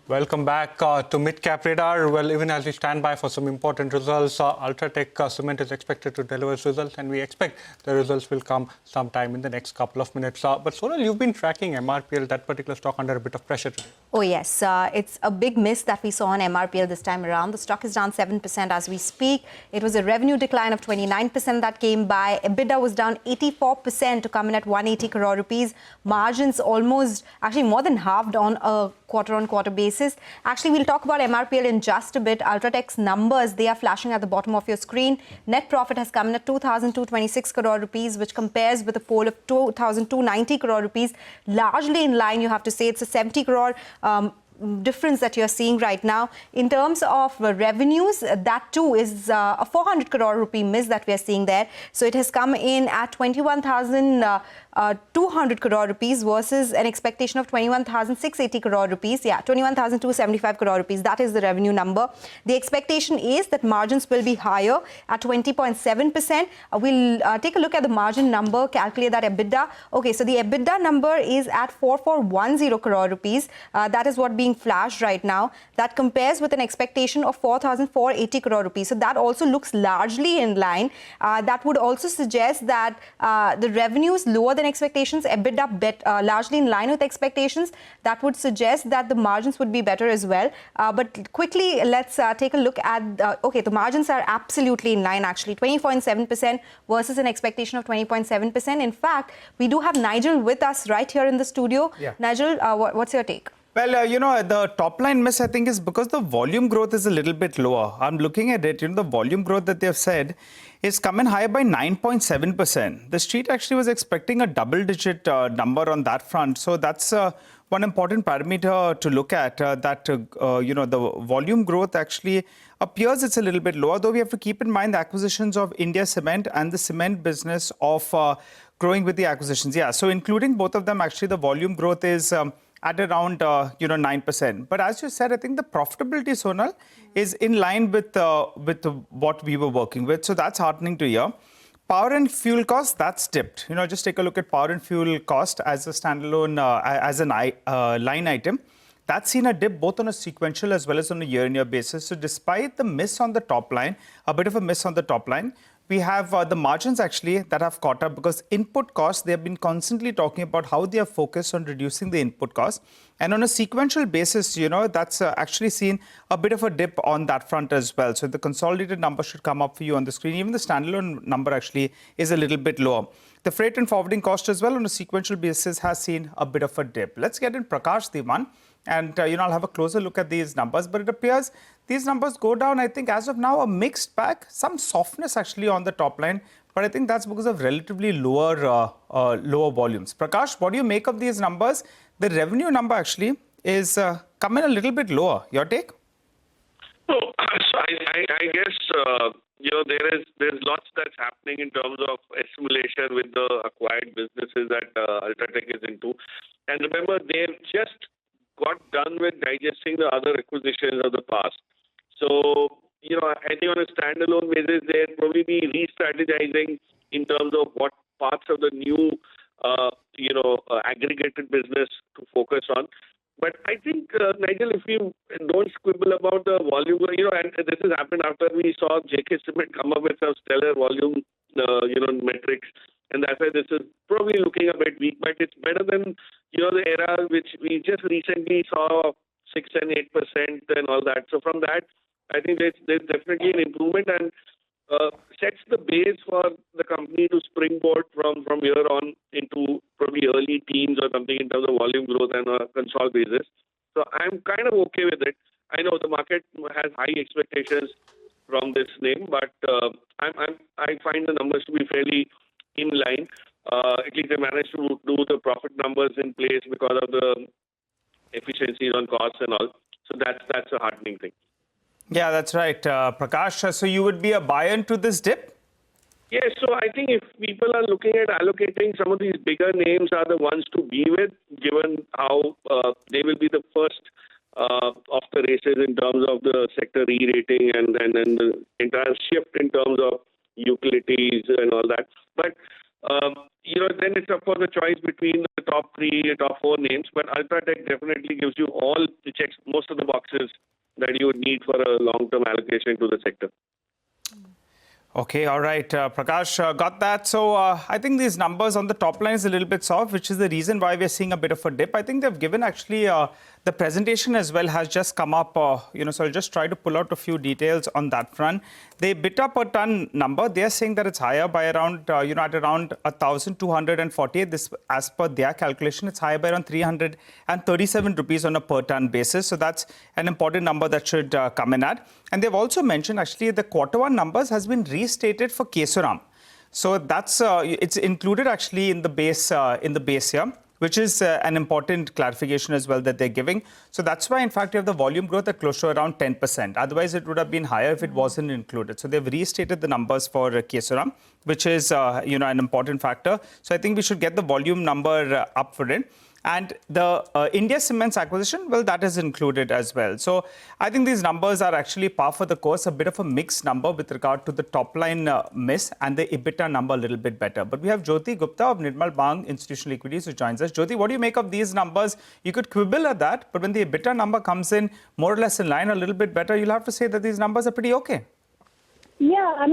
Welcome back to Mid-Cap Radar. Well, even as we stand by for some important results, Ultratech Cement is expected to deliver results, and we expect the results will come sometime in the next couple of minutes. But Sonal, you've been tracking MRPL, that particular stock, under a bit of pressure today. Oh, yes. It's a big miss that we saw on MRPL this time around. The stock is down 7% as we speak. It was a revenue decline of 29% that came by. EBITDA was down 84% to come in at 180 crore rupees. Margins almost, actually more than halved on a quarter-on-quarter basis. Actually, we'll talk about MRPL in just a bit. Ultratech's numbers, they are flashing at the bottom of your screen. Net profit has come in at 2,226 crore rupees, which compares with a poll of 2,290 crore rupees. Largely in line, you have to say. It's a 70 crore difference that you're seeing right now. In terms of revenues, that too is a 400 crore rupee miss that we are seeing there. So it has come in at 21,200 crore rupees versus an expectation of 21,680 crore rupees. Yeah, 21,275 crore rupees. That is the revenue number. The expectation is that margins will be higher at 20.7%. We'll take a look at the margin number, calculate that EBITDA. Okay, so the EBITDA number is at 4,410 crore rupees. That is what being flashed right now. That compares with an expectation of 4,480 crore rupees. So that also looks largely in line. That would also suggest that the revenues lower than expectations, EBITDA largely in line with expectations. That would suggest that the margins would be better as well. But quickly, let's take a look at, okay, the margins are absolutely in line actually, 20.7% versus an expectation of 20.7%. In fact, we do have Nigel with us right here in the studio. Yeah. Nigel, what's your take? Well, the top line miss, I think, is because the volume growth is a little bit lower. I'm looking at it, the volume growth that they've said is coming higher by 9.7%. The street actually was expecting a double-digit number on that front. So that's one important parameter to look at, the volume growth actually appears it's a little bit lower, though we have to keep in mind the acquisitions of India Cement and the cement business of growing with the acquisitions. Yeah, so including both of them, actually, the volume growth is at around 9%. But as you said, I think the profitability, Sonal, is in line with what we were working with. So that's heartening to hear. Power and fuel costs, that's dipped. Just take a look at power and fuel cost as a standalone, as an line item. That's seen a dip both on a sequential as well as on a year-on-year basis. So despite the miss on the top line, a bit of a miss on the top line, we have the margins actually that have caught up because input costs, they have been constantly talking about how they are focused on reducing the input costs. And on a sequential basis, that's actually seen a bit of a dip on that front as well. So the consolidated number should come up for you on the screen. Even the standalone number actually is a little bit lower. The freight and forwarding cost as well on a sequential basis has seen a bit of a dip. Let's get in Praksh, Diwan. And, I'll have a closer look at these numbers. But it appears these numbers go down, I think, as of now, a mixed bag. Some softness, actually, on the top line. But I think that's because of relatively lower volumes. Praksh, what do you make of these numbers? The revenue number, actually, is coming a little bit lower. Your take? So I guess, there's lots that's happening in terms of assimilation with the acquired businesses that Ultratech is into. And remember, they've just got done with digesting the other acquisitions of the past. So, I think on a standalone basis, they'll probably be re-strategizing in terms of what parts of the new, aggregated business to focus on. But I think, Nigel, if you don't squibble about the volume, and this has happened after we saw JK Cement come up with some stellar volume, metrics. And that's why this is probably looking a bit weak, but it's better than, the era which we just recently saw 6 and 8% and all that. So from that, I think there's definitely an improvement and sets the base for the company to springboard from here on into probably early teens or something in terms of volume growth and a console basis. So I'm kind of okay with it. I know the market has high expectations from this name, but I find the numbers to be fairly in line. At least they managed to do the profit numbers in place because of the efficiencies on costs and all. So that's a heartening thing. Yeah, that's right. Prakash, so you would be a buyer into this dip? Yes, so I think if people are looking at allocating, some of these bigger names are the ones to be with, given how they will be the first of the races in terms of the sector re-rating and the entire shift in terms of utilities and all that. But, then it's of course a choice between the top 3, top 4 names. But Ultratech definitely gives you all the checks, most of the boxes that you would need for a long-term allocation to the sector. Okay, all right, Prakash, got that. So I think these numbers on the top line is a little bit soft, which is the reason why we're seeing a bit of a dip. I think they've given actually the presentation as well has just come up, so I'll just try to pull out a few details on that front. The EBITDA per ton number, they're saying that it's higher by around, at around 1,248. This, as per their calculation, it's higher by around 337 rupees on a per ton basis. So that's an important number that should come in at. And they've also mentioned actually the Q1 numbers has been restated for Kesoram. So that's it's included actually in the base here, which is an important clarification as well that they're giving. So that's why, in fact, you have the volume growth at close to around 10%. Otherwise, it would have been higher if it wasn't included. So they've restated the numbers for Kesoram, which is, an important factor. So I think we should get the volume number up for it. And the India Cements acquisition, well, that is included as well. So I think these numbers are actually par for the course, a bit of a mixed number with regard to the top line miss and the EBITDA number a little bit better. But we have Jyoti Gupta of Nirmal Bang Institutional Equities who joins us. Jyoti, what do you make of these numbers? You could quibble at that, but when the EBITDA number comes in more or less in line, a little bit better, you'll have to say that these numbers are pretty okay. Yeah, I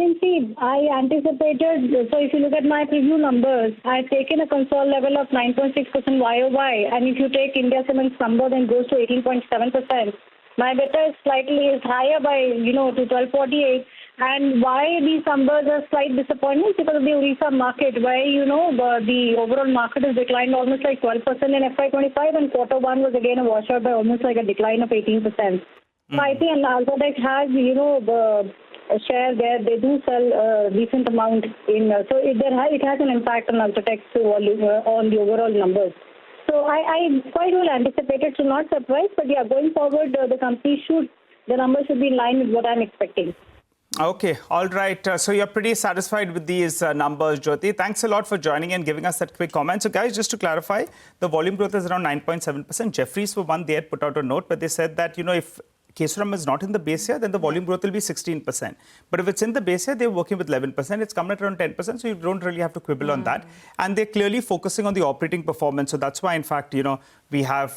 anticipated, so if you look at my preview numbers, I've taken a console level of 9.6% YOY, and if you take India Cement's number, then goes to 18.7%. My beta is higher by, to 1248. And why these numbers are slight disappointment? Because of the Orissa market, where, the overall market has declined almost like 12% in FY25, and Q1 was again a washout by almost like a decline of 18%. So I think Ultratech has, a share there. They do sell a decent amount in, so it has an impact on Ultratech's volume on the overall numbers. So I quite well anticipated, so not surprised, but yeah, going forward, the numbers should be in line with what I'm expecting. Okay, all right. So you're pretty satisfied with these numbers, Jyoti. Thanks a lot for joining and giving us that quick comment. So guys, just to clarify, the volume growth is around 9.7%. Jeffries were one, they had put out a note, but they said that, if Kesoram is not in the base year, then the volume growth will be 16%. But if it's in the base year, they're working with 11%. It's come at around 10%, so you don't really have to quibble on that. And they're clearly focusing on the operating performance. So that's why, in fact, we have, we have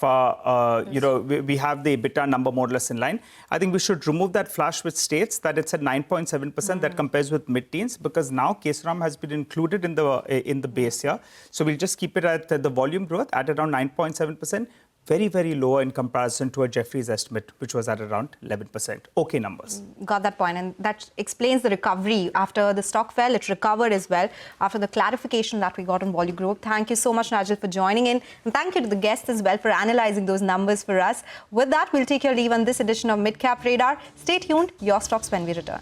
the EBITDA number more or less in line. I think we should remove that flash which states that it's at 9.7%. That compares with mid-teens, because now Kesoram has been included in the base year. So we'll just keep it at the volume growth at around 9.7%. Very, very low in comparison to a Jeffries estimate, which was at around 11%. Okay numbers. Got that point, and that explains the recovery. After the stock fell, it recovered as well after the clarification that we got on volume growth. Thank you so much, Nigel, for joining in. And thank you to the guests as well for analysing those numbers for us. With that, we'll take your leave on this edition of Mid Cap Radar. Stay tuned, your stocks when we return.